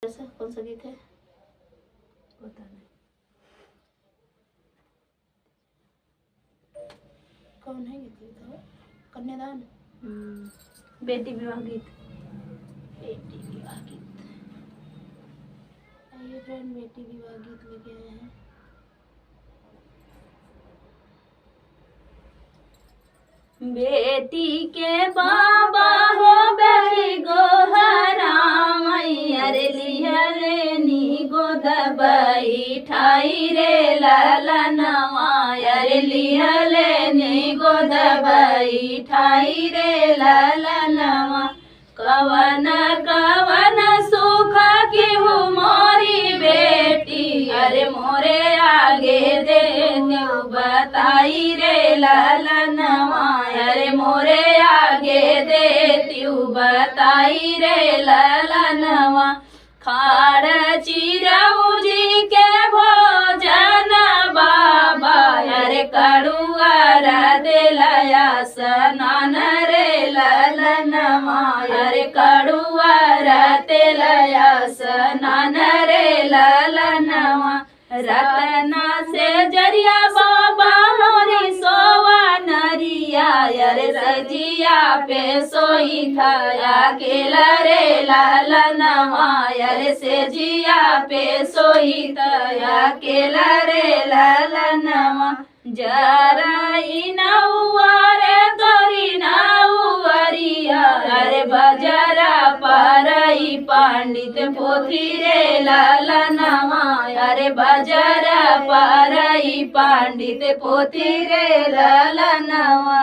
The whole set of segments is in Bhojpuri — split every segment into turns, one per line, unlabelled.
ऐसा कौन सा गीत है पता नहीं। कौन है गीत है? कन्यादान।
बेटी विवाह गीत।
बेटी विवाह गीत। आइए फ्रेंड, बेटी विवाह गीत लेके आए हैं।
बेटी के बाबा हो बेटी गोहराम अरे लिहले नी गोद बैठाई रे ललनवा अरे लिहले नी गोद बैठाई रे ललनवा कवन कवन सुख की हो मोरी बेटी अरे मोरे आगे दे देव बताई रे ललनवा अरे मोरे आगे देत्यू बताई रे ललनवा खाड़ चिरऊ जी के भोजन बाबा अरे कड़ुआर दिलया स्नान रे ललनवा अरे कड़ुआर दिलया स्नान रे ललनवा रतना से जरिया बाबा मोरी सोवा नरिया अरे सजिया पे सोई थाया केला रे ललनवा अरे सेजिया पे सोई थाया केला रे ललनवा जराई नौआ रे तोरी नौअरिया अरे बजरा परई पंडित पोथी रे ललनवा अरे बजरा परई पंडित पोथी रे ललनवा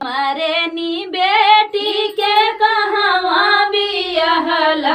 मारे नी बेटी के कहवा बियाहला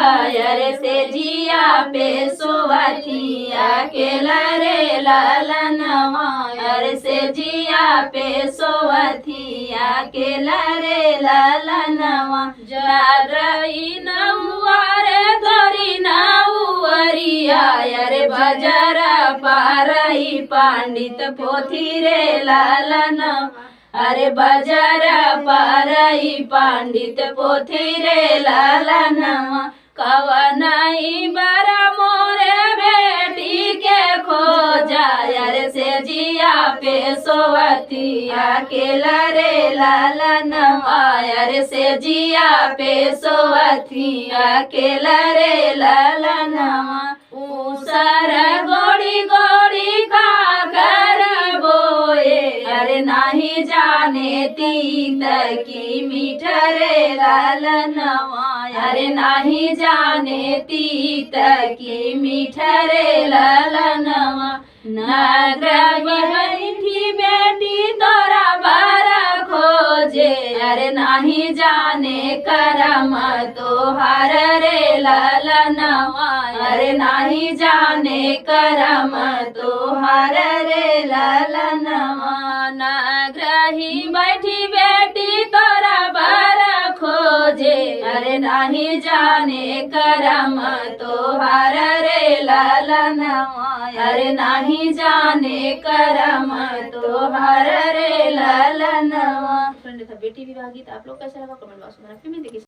अरे से जिया पे सोवतिया केला रे ललनवा अरे से जिया पे सोवतिया केला रे ललनवा जरई नौआ रे तोरी नौअरिया अरे बजरा पारई पंडित पोथी रे ललनवा अरे बजरा पारई पंडित पोथी रे ललनवा कवनई बरा मोरे बेटी के खोजा अरे से जिया पे सोवतिया केला रे ललनवा अरे से जिया पे सोवतिया केला रे ललनवा उसर गोड़ी गोड़ी खाकर बोए अरे नाही जाने तीत की मीठ रे ललनवा अरे नाही जाने तीत की मीठ रे ललनवा नगर बैठी बेटी तोरा बारा खोजे अरे नाही जाने करम तोहार रे ललनवा अरे नाही जाने करम तोहार रे ललनवा नगरही बैठी बेटी तोरा बारा खोजे अरे नाही जाने करम तोहार रे ललनवा अरे नाही जाने करम तोहार रे ललनवा।
फ्रेंड था बेटी विवाह गीत। आप लोग कैसा लगा कमेंट बॉक्स में देखिए।